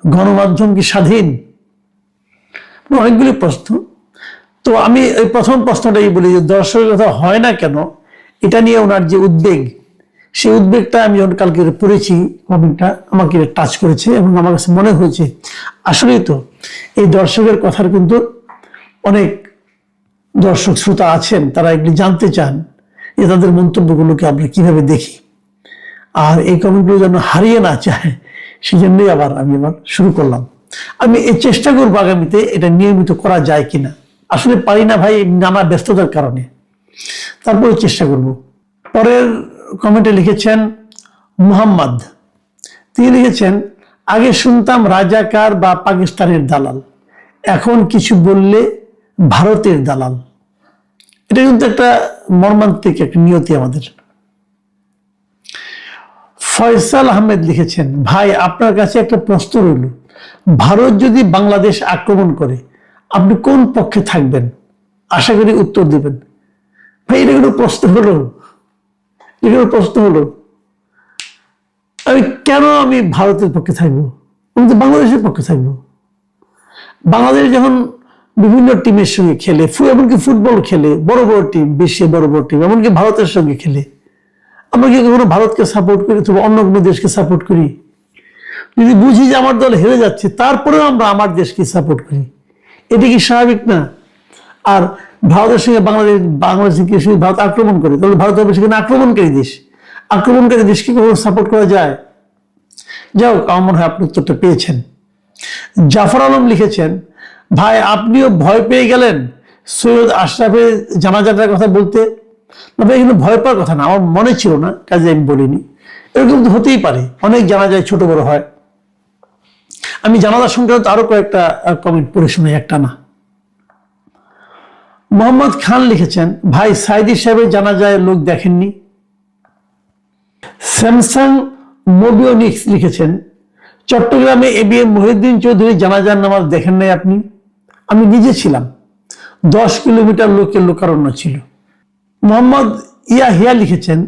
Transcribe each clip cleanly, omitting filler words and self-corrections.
গণমাধ্যম কি স্বাধীন? অনেকগুলি প্রশ্ন। তো আমি এই প্রথম প্রশ্নটাই বলি যে দর্শকের কথা হয় না কেন, এটা নিয়ে ওনার যে উদ্বেগ, সেই উদ্বেগটা আমি যখন কালকে পড়েছি কমেন্টটা আমাকে টাচ করেছে এবং আমার কাছে মনে হয়েছে আসলেই তো এই দর্শকের কথার কিন্তু অনেক দর্শক শ্রোতা আছেন, তারা এগুলি জানতে চান যে তাদের মন্তব্যগুলোকে আমরা কিভাবে দেখি, আর এই কমেন্টগুলো যেন হারিয়ে না চায়, সেই জন্যই আমি শুরু করলাম। আমি এই চেষ্টা করবো আগামীতে এটা নিয়মিত করা যায় কিনা। আসলে পারি না ভাই, নানা ব্যস্ততার কারণে, তারপরে চেষ্টা করব। পরের কমেন্টে লিখেছেন মুহাম্মদ, তিনি লিখেছেন আগে শুনতাম রাজাকার বা পাকিস্তানের দালাল, এখন কিছু বললে ভারতের দালাল। এটা কিন্তু একটা মর্মান্তিক একটা নিয়তি আমাদের। ফয়সাল আহমেদ লিখেছেন ভাই আপনার কাছে একটা প্রশ্ন রইল, ভারত যদি বাংলাদেশ আক্রমণ করে আপনি কোন পক্ষে থাকবেন? আশা করি উত্তর দিবেন। ভাই এটা কোনো প্রশ্ন হলো? এগুলো প্রশ্ন হলো? আমি ভারতের পক্ষে থাকবো? আমি তো বাংলাদেশের পক্ষে থাকবো। বাংলাদেশ যখন বিভিন্ন টিমের সঙ্গে খেলে, এমনকি ফুটবল খেলে, বড় বড় টিম, বিশ্বে বড় বড় টিম, এমনকি ভারতের সঙ্গে খেলে, আমরা কি কখনো ভারতকে সাপোর্ট করি অথবা অন্য কোনো দেশকে সাপোর্ট করি? যদি বুঝি যে আমার দল হেরে যাচ্ছে, তারপরেও আমরা আমার দেশকে সাপোর্ট করি, এটা কি স্বাভাবিক না? আর ভারতের সঙ্গে বাংলাদেশকে ভারত আক্রমণ করে, তাহলে ভারত হবে সেখানে আক্রমণকারী দেশ। আক্রমণকারী দেশকে কখনো সাপোর্ট করা যায়? যাও, আমার মনে হয় আপনি উত্তরটা পেয়েছেন। জাফর আলম লিখেছেন ভাই আপনিও ভয় পেয়ে গেলেন সৈয়দ আশরাফের জানাজাটার কথা বলতে। না ভাই, এখানে ভয় পাওয়ার কথা না, আমার মনে ছিল না, কাজে আমি বলিনি। এরকম তো হতেই পারে, অনেক জানাজায় ছোট বড় হয়। আমি জানাজা সংক্রান্ত আরো কয়েকটা কমেন্ট পড়ে শুনে, একটা না। মোহাম্মদ খান লিখেছেন ভাই সাইদি সাহেবের জানাজায় লোক দেখেননি। স্যামসাং মোবিওনিক্স লিখেছেন চট্টগ্রামে এবিএম মহিউদ্দিন চৌধুরী জানাজার নামাজ দেখেন নাই আপনি? আমি নিজে ছিলাম, 10 কিলোমিটার লোকের লোকারণ্য ছিল। মোহাম্মদ ইয়াহিয়া লিখেছেন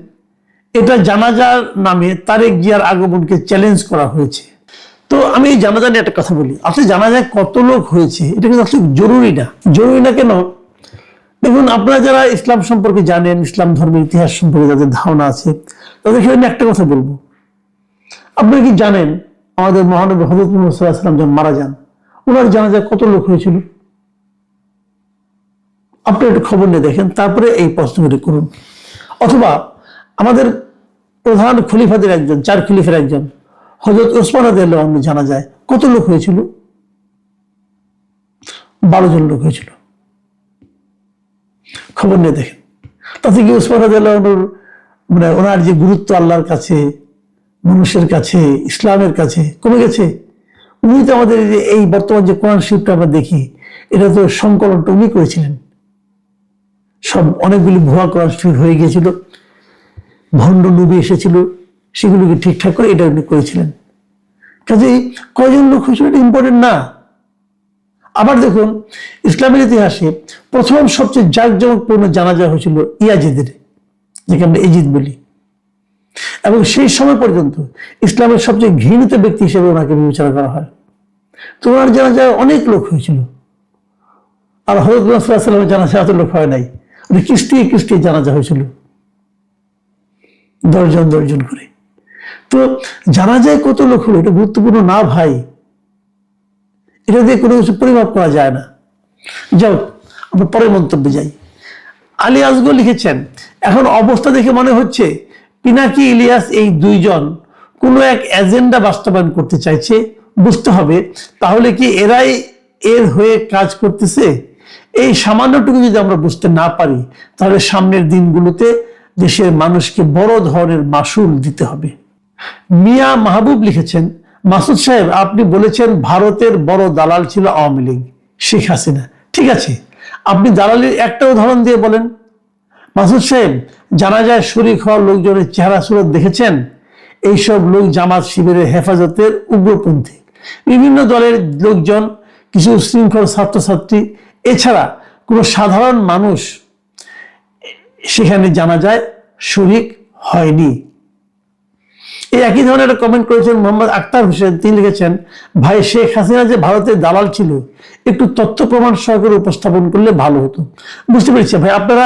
এটা জানাজার নামে তারেক জিয়ার আগমনকে চ্যালেঞ্জ করা হয়েছে। তো আমি এই জানাজা নিয়ে একটা কথা বলি। আসলে জানাজায় কত লোক হয়েছে এটা কিন্তু আসলে জরুরি না। জরুরি না কেন? দেখুন, আপনারা যারা ইসলাম সম্পর্কে জানেন, ইসলাম ধর্মের ইতিহাস সম্পর্কে যাদের ধারণা আছে, তাদের ক্ষেত্রে একটা কথা বলবো। আপনারা কি জানেন আমাদের মহানবী হযরত মুহাম্মদ সাল্লাল্লাহু আলাইহি ওয়াসাল্লাম যখন মারা যান, ওনার জানাজায় কত লোক হয়েছিল? আপনি একটু খবর নিয়ে দেখেন, তারপরে এই প্রশ্নগুলি করুন। অথবা আমাদের প্রধান খলিফাদের একজন, 4 খলিফার একজন হযরত ওসমান রাদিয়াল্লাহু আনহু জানাজায় কত লোক হয়েছিল? 12 জন লোক হয়েছিল। খবর নিয়ে দেখেন। তাতে কি ওসমান রাদিয়াল্লাহু আনহুর ওনার যে গুরুত্ব আল্লাহর কাছে, মানুষের কাছে, ইসলামের কাছে কমে গেছে? উনি তো আমাদের এই বর্তমান যে কোরআন শরীফটা আমরা দেখি, এটা তো সংকলনটা উনি করেছিলেন। সব অনেকগুলি ভুয়া কোরআন শরীফ হয়ে গিয়েছিল, ভণ্ড নবী এসেছিল, সেগুলোকে ঠিকঠাক করে এটা উনি করেছিলেন। কাজেই কয়জন লোক হয়েছিল এটা ইম্পর্টেন্ট না। আবার দেখুন, ইসলামের ইতিহাসে প্রথম সবচেয়ে জাঁকজমকপূর্ণ জানাজা হয়েছিল ইয়াজিদের, যাকে আমরা ইজিদ বলি, এবং সেই সময় পর্যন্ত ইসলামের সবচেয়ে ঘৃণিত ব্যক্তি হিসেবে ওনাকে বিবেচনা করা হয়। তো ওনার জানাজায় অনেক লোক হয়েছিল। আর হযরত মুহাম্মদ সাল্লাল্লাহু আলাইহি ওয়াসাল্লামের জানাজায় এত লোক হয় নাই। উনি কিস্তিয়ে কিস্তিয়ে জানাজা হয়েছিল, 10 জন করে। তো জানাজায় কত লোক হলো এটা গুরুত্বপূর্ণ না ভাই, এটা দিয়ে কোনো কিছু পরিমাপ করা যায় না। যাও, আমরা পরের মন্তব্যে যাই। আলী আসগর লিখেছেন এখন অবস্থা দেখে মনে হচ্ছে পিনাকি ইলিয়াস এই 2 জন কোনো এক এজেন্ডা বাস্তবায়ন করতে চাইছে। বুঝতে হবে তাহলে কি এরাই এর হয়ে কাজ করতেছে। এই সামান্যটুকু যদি আমরা বুঝতে না পারি, তাহলে সামনের দিনগুলোতে দেশের মানুষকে বড় ধরনের মাসুল দিতে হবে। মিয়া মাহবুব লিখেছেন মাসুদ সাহেব আপনি বলেছেন ভারতের বড় দালাল ছিল আওয়ামী লীগ, শেখ হাসিনা। ঠিক আছে, আপনি দালালির একটা উদাহরণ দিয়ে বলেন। মাসুদ সাহেব জানাজায় শরীক হওয়া লোকজনের চেহারা সুরত দেখেছেন? এইসব লোক জামাত শিবিরের হেফাজতের উগ্রপন্থী, বিভিন্ন দলের লোকজন, কিছু শৃঙ্খল ছাত্রছাত্রী, এছাড়া কোনো সাধারণ মানুষ সেখানে জানাজায় শরীক হয়নি। এই একই ধরনের একটা কমেন্ট করেছেন মোহাম্মদ আক্তার হোসেন। তিনি লিখেছেন, ভাই শেখ হাসিনা যে ভারতের দালাল ছিল একটু তথ্য প্রমাণ সহকারে উপস্থাপন করলে ভালো হতো। বুঝতে পেরেছি ভাই, আপনারা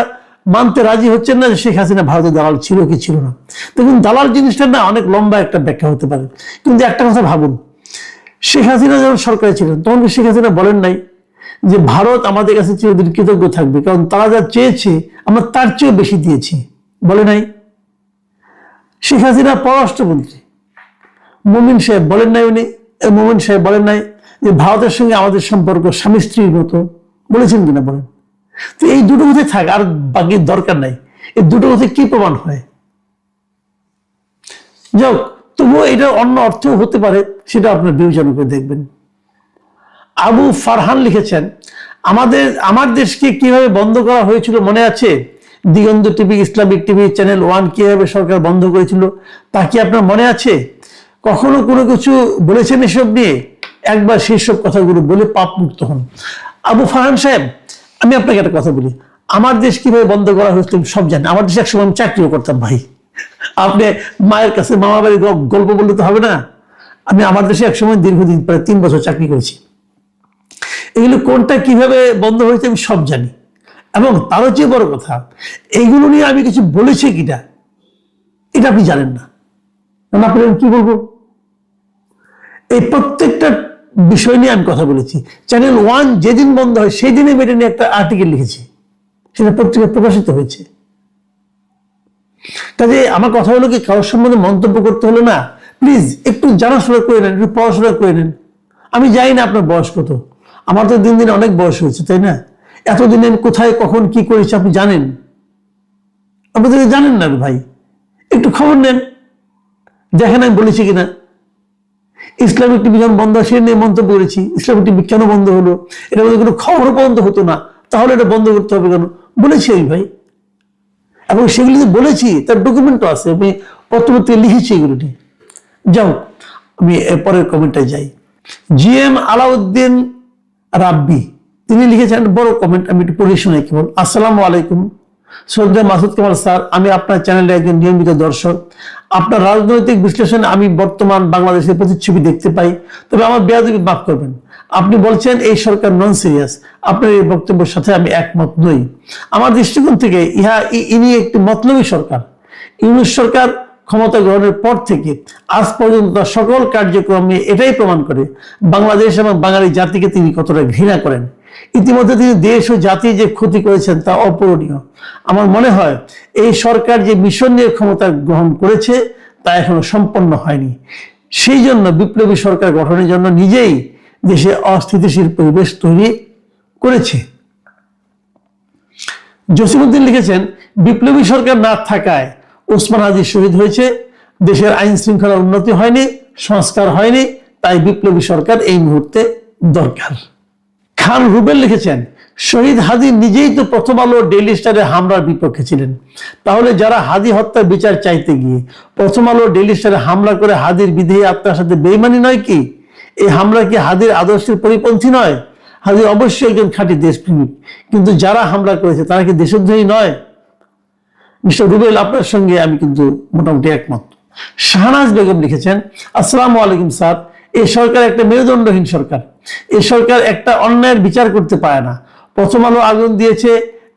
মানতে রাজি হচ্ছেন না যে শেখ হাসিনা ভারতের দালাল ছিল কি ছিল না। দেখুন, দালাল জিনিসটা না অনেক লম্বা একটা ব্যাখ্যা হতে পারে, কিন্তু একটা কথা ভাবুন, শেখ হাসিনা যখন সরকারে ছিলেন তখন শেখ হাসিনা বলেন নাই যে ভারত আমাদের কাছে চিরদিন কৃতজ্ঞ থাকবে, কারণ তারা যা চেয়েছে আমরা তার চেয়েও বেশি দিয়েছি? বলে নাই। শেখ হাসিনা পররাষ্ট্রমন্ত্রী মোমিন সাহেব বলেন নাই, মোমিন সাহেব বলেন নাই যে ভারতের সঙ্গে আমাদের সম্পর্ক স্বামী স্ত্রীর মতো? বলেছেন কিনা বলেন? তো এই দুটো কথাই থাক, আর বাকির দরকার নাই। এই দুটো কথায় কি প্রমাণ হয়? যাও, তবুও এটা অন্য অর্থও হতে পারে, সেটা আপনার বিবেচনা করে দেখবেন। আবু ফারহান লিখেছেন, আমার দেশকে কিভাবে বন্ধ করা হয়েছিল মনে আছে? দিগন্ত টিভি, ইসলামিক টিভি, চ্যানেল 1 কিভাবে সরকার বন্ধ করেছিল তা কি আপনার মনে আছে? কখনো কোনো কিছু বলেছেন এসব নিয়ে? একবার সেই সব কথাগুলো বলে পাপ মুক্ত হন। আবু ফারহান সাহেব, আমি আপনাকে একটা কথা বলি, আমার দেশ কিভাবে বন্ধ করা হয়েছিল সব জানি। আমার দেশে একসময় আমি চাকরিও করতাম ভাই। আপনি মায়ের কাছে মামা বাড়ির গল্প বললে তো হবে না। আমি আমার দেশে একসময় দীর্ঘদিন প্রায় 3 বছর চাকরি করেছি। এগুলো কোনটা কিভাবে বন্ধ হয়েছে আমি সব জানি, এবং তারও চেয়ে বড় কথা, এইগুলো নিয়ে আমি কিছু বলেছি কিনা এটা আপনি জানেন না। আপনি কি বলবো? এই প্রত্যেকটা বিষয় নিয়ে আমি কথা বলেছি। চ্যানেল 1 যেদিন বন্ধ হয় সেই দিনে এটা নিয়ে একটা আর্টিকেল লিখেছি, সেটা পত্রিকায় প্রকাশিত হয়েছে। কাজে আমার কথা হলো কি, কারোর সম্বন্ধে মন্তব্য করতে হলো না, প্লিজ একটু জানাশোনা করে নেন, একটু পড়াশোনা করে নেন। আমি জানি না আপনার বয়স কত, আমার তো দিন দিন অনেক বয়স হয়েছে, তাই না? এতদিন আমি কোথায় কখন কি করেছি আপনি জানেন? আপনি তো জানেন না ভাই, একটু খবর নেন, দেখেন আমি বলেছি কিনা। ইসলামিক টিভি যখন বন্ধ হয় সে নিয়ে মন্তব্য করেছি। ইসলামিক টিভি কেন বন্ধ হলো, এটা মধ্যে কোনো খবর বন্ধ হতো না, তাহলে এটা বন্ধ করতে হবে কেন? বলেছি আমি ভাই, এবং সেগুলি যে বলেছি তার ডকুমেন্টও আছে, আমি পত্রপত্রিকা লিখেছি এগুলো নিয়ে। যাও, আমি পরের কমেন্টে যাই। GM আলাউদ্দিন রাব্বি তিনি লিখেছেন বড় কমেন্ট, আমি একটু পড়ে শোনাই কেবল। আসসালামু আলাইকুম শ্রদ্ধা মাসুদ কামাল স্যার, আমি আপনার চ্যানেলে একজন নিয়মিত দর্শক। আপনার রাজনৈতিক বিশ্লেষণে আমি বর্তমান বাংলাদেশের প্রতিচ্ছবি দেখতে পাই, তবে আমার বেয়াদবি মাফ করবেন। আপনি বলছেন এই সরকার নন সিরিয়াস, আপনার এই বক্তব্যের সাথে আমি একমত নই। আমার দৃষ্টিকোণ থেকে ইনি একটি মতলবী সরকার। ইউনূস সরকার ক্ষমতা গ্রহণের পর থেকে আজ পর্যন্ত সকল কার্যক্রমে এটাই প্রমাণ করে বাংলাদেশ এবং বাঙালি জাতিকে তিনি কতটা ঘৃণা করেন। ইতিমধ্যে তিনি দেশ ও জাতি যে ক্ষতি করেছেন তা অপূরণীয়। আমার মনে হয় এই সরকার যে মিশন নিয়ে ক্ষমতা গ্রহণ করেছে তা এখনো সম্পন্ন হয়নি। সেই জন্য বিপ্লবী সরকার গঠনের জন্য নিজেই দেশে অস্থিতিশীল পরিবেশ তৈরি করেছে। জসিমউদ্দিন লিখেছেন, বিপ্লবী সরকার না থাকায় ওসমান হাদি শহীদ হয়েছে, দেশের আইন শৃঙ্খলার উন্নতি হয়নি, সংস্কার হয়নি, তাই বিপ্লবী সরকার এই মুহূর্তে দরকার। খান রুবেল লিখেছেন, শহীদ হাদি নিজেই তো প্রথম আলো ডেইলি স্টারের হামলার বিপক্ষে ছিলেন, তাহলে যারা হাদি হত্যার বিচার চাইতে গিয়ে প্রথম আলো ডেইলি স্টারে হামলা করে হাদির বিদেহী আত্মার সাথে বেইমানি নয় কি? এই হামলা কি হাদির আদর্শের পরিপন্থী নয়? হাদি অবশ্যই একজন খাঁটি দেশপ্রেমিক, কিন্তু যারা হামলা করেছে তারা কি দেশদ্রোহী নয়? মিস্টার রুবেল, আপনার সঙ্গে আমি কিন্তু মোটামুটি একমত। শাহনাজ বেগম লিখেছেন, আসসালামু আলাইকুম স্যার, এই সরকার একটা মেরুদণ্ডহীন সরকার। এই সরকার একটা অন্যায়ের বিচার করতে পারে না। প্রথম আলো আগুন দিয়েছে,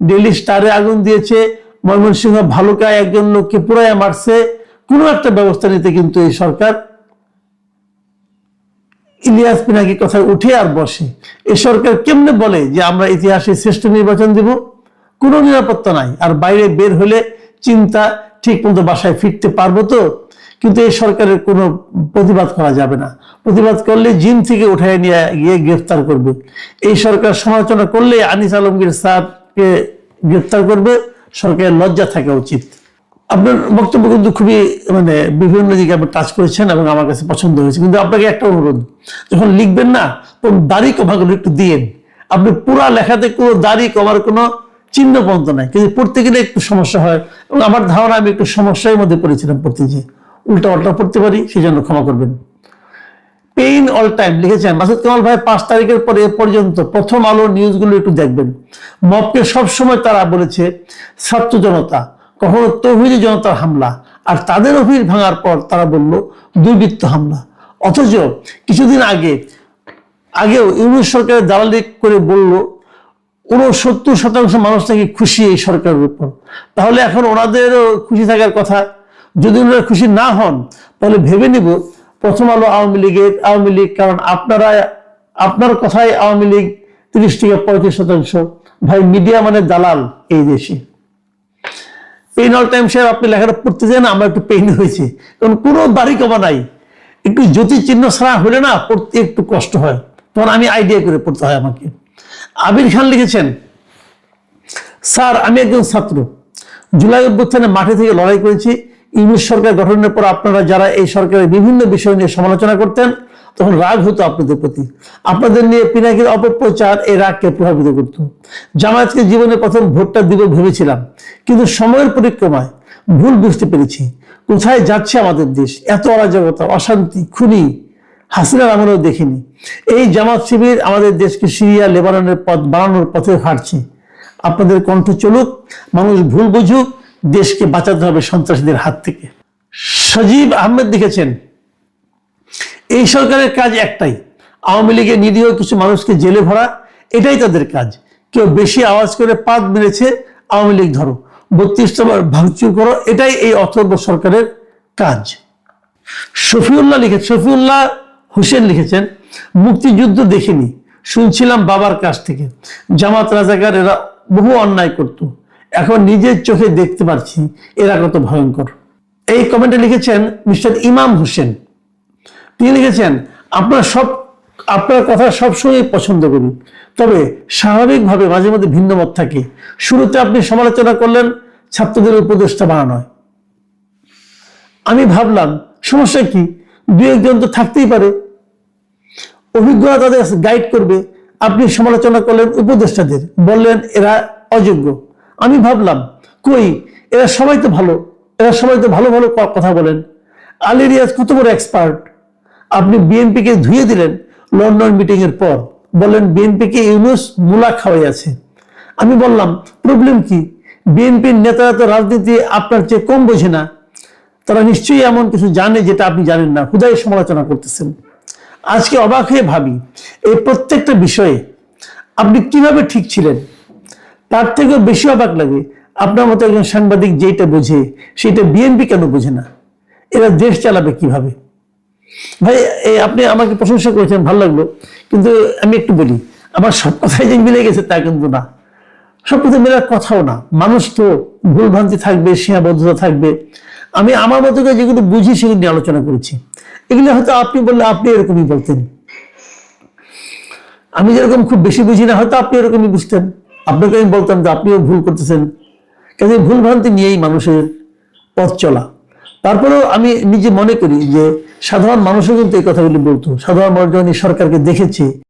ডেইলি স্টারে আগুন দিয়েছে, ময়মনসিংহ ভালুকায় একজন লোককে পুরাইয়া মারছে, কোনো একটা ব্যবস্থা নিতে কিন্তু এই সরকার ইলিয়াস পিনাকি কথা উঠে আর বসে। এই সরকার কেমনে বলে যে আমরা ইতিহাসে শ্রেষ্ঠ নির্বাচন দেব? কোনো নিরাপত্তা নাই, আর বাইরে বের হলে চিন্তা ঠিক মতো বাসায় ফিরতে পারবো তো? কিন্তু এই সরকারের কোনো প্রতিবাদ করা যাবে না। প্রতিবাদ করলে জিম থেকে উঠায় নিয়ে গিয়ে গ্রেফতার করবে। এই সরকার সমালোচনা করলে আনিস আলমগীর স্যারকে গ্রেফতার করবে। সরকারের লজ্জা থাকা উচিত। আপনার বক্তব্য কিন্তু খুবই বিভিন্ন দিকে আপনি টাচ করেছেন এবং আমার কাছে পছন্দ হয়েছে, কিন্তু আপনাকে একটা অনুরোধ, যখন লিখবেন না তখন দাড়ি কমাগুলো একটু দিয়েন। আপনি পুরা লেখাতে কোনো দাড়ি কমার কোনো চিহ্ন পর্যন্ত নাই, কিন্তু পড়তে গেলে একটু সমস্যা হয়, এবং আমার ধারণা আমি একটু সমস্যার মধ্যে পড়েছিলাম পড়তে, যে উল্টা পাল্টা পড়তে পারি, সেই জন্য ক্ষমা করবেন। পেইন অল টাইম লিখেছেন, মাসুদ কামাল ভাই 5 তারিখের পরে এ পর্যন্ত প্রথম আলো নিউজগুলো একটু দেখবেন। মবকে সবসময় তারা বলেছে ছাত্র জনতা, কখনো তৌহিদি জনতার হামলা, আর তাদের অভির ভাঙার পর তারা বলল দুর্বৃত্ত হামলা। অথচ কিছুদিন আগেও ইউনূস সরকারের দালালি করে বলল 69% মানুষ নাকি খুশি এই সরকারের উপর। তাহলে এখন ওনাদেরও খুশি থাকার কথা। যদি ওনারা খুশি না হন তাহলে ভেবে নিব প্রথম আলো আওয়ামী লীগ, কারণ আপনার কথায় আওয়ামী লীগ 30 থেকে 35%। ভাই, মিডিয়া মানে দালাল এই দেশে। পেইন অল টাইম সাহেব, আপনি লেখাটা পড়তে যান, আমার একটু পেইন হয়েছে, কারণ কোনো বাড়ি কমা নাই, একটু জ্যোতি চিহ্ন ছাড়া হলে না পড়তে একটু কষ্ট হয়, তখন আমি আইডিয়া করে পড়তে হয় আমাকে। আবির খান লিখেছেন, স্যার আমি একজন ছাত্র, জুলাই অভ্যুত্থানে মাঠে থেকে লড়াই করেছি। ইউনূস সরকার গঠনের পর আপনারা যারা এই সরকারের বিভিন্ন বিষয় নিয়ে সমালোচনা করতেন তখন রাগ হতো আপনাদের প্রতি। আপনাদের নিয়ে পিনাকির অপপ্রচার এই রাগকে প্রভাবিত করত। জামায়াতকে জীবনে প্রথম ভোটটা দিব ভেবেছিলাম, কিন্তু সময়ের পরিক্রমায় ভুল বুঝতে পেরেছি কোথায় যাচ্ছে আমাদের দেশ। এত অরাজকতা, অশান্তি, খুনি হাসিনার আমলেও দেখিনি। এই জামাত শিবির আমাদের দেশকে সিরিয়া লেবাননের পথ বানানোর পথে হাঁটছে। আপনাদের কণ্ঠ চলুক, মানুষ ভুল বুঝুক, দেশকে বাঁচাতে হবে সন্ত্রাসীদের হাত থেকে। সজীব আহমেদ লিখেছেন, এই সরকারের কাজ একটাই, আওয়ামী লীগের নিরীহ কিছু মানুষকে জেলে ভরা, এটাই তাদের কাজ। কেউ বেশি আওয়াজ করে পাত মেরেছে, আওয়ামী লীগ ধরো, 32টা বার ভাঙচুর করো, এটাই এই অথর্ব সরকারের কাজ। শফিউল্লাহ হোসেন লিখেছেন, মুক্তিযুদ্ধ দেখিনি, শুনছিলাম বাবার কাছ থেকে। জামাত রাজাকার এরা বহু অন্যায় করত, এখন নিজের চোখে দেখতে পাচ্ছি এরা কত ভয়ঙ্কর। এই কমেন্টে লিখেছেন মিস্টার ইমাম হোসেন। তিনি লিখেছেন, আপনার কথা সবসময় পছন্দ করি, তবে স্বাভাবিকভাবে মাঝে মধ্যে ভিন্ন মত থাকে। শুরুতে আপনি সমালোচনা করলেন ছাত্রদের উপদেষ্টা বানানো হয়। আমি ভাবলাম সমস্যা কি, দু একজন তো থাকতেই পারে, অভিজ্ঞতা তাদের গাইড করবে। আপনি সমালোচনা করলেন উপদেষ্টাদের, বললেন এরা অযোগ্য। আমি ভাবলাম কই, এরা সবাই তো ভালো ভালো কথা বলেন। আলী রিয়াজ কত বড় এক্সপার্ট। আপনি বিএনপিকে ধুয়ে দিলেন লন্ডন মিটিং এর পর, বললেন বিএনপিকে ইউনূস মুলা খাওয়াই আছে। আমি বললাম প্রবলেম কি, বিএনপির নেতারা তো রাজনীতি আপনার চেয়ে কম বোঝে না, তারা নিশ্চয়ই এমন কিছু জানে যেটা আপনি জানেন না, হুদাই সমালোচনা করতেছেন। আজকে অবাক হয়ে ভাবি এই প্রত্যেকটা বিষয়ে আপনি কিভাবে ঠিক ছিলেন। তার থেকেও বেশি অবাক লাগে আপনার মতো একজন সাংবাদিক যেটা বোঝে সেটা বিএনপি কেন বোঝে না। এরা দেশ চালাবে কিভাবে? ভাই, আপনি আমাকে প্রশংসা করেছেন, ভালো লাগলো, কিন্তু আমি একটু বলি, আমার সব কথাই যে মিলে গেছে তা কিন্তু না, সব কথা মেলার কথাও না। মানুষ তো ভুলভ্রান্তি থাকবে, সীমাবদ্ধতা থাকবে। আমি আমার মতো করে যেগুলো বুঝি সেগুলো নিয়ে আলোচনা করেছি। এগুলো হয়তো আপনি বললে আপনি এরকমই বলতেন, আমি যেরকম খুব বেশি বুঝি না হয়তো আপনি এরকমই বুঝতেন। আপনাকে আমি বলতাম যে আপনিও ভুল করতেছেন। কাজে ভুলভ্রান্তি নিয়েই মানুষের পথ চলা। তারপরেও আমি নিজে মনে করি যে সাধারণ মানুষও কিন্তু এই কথাগুলি বলতো। সাধারণ মানুষ যখন এই সরকারকে দেখেছে,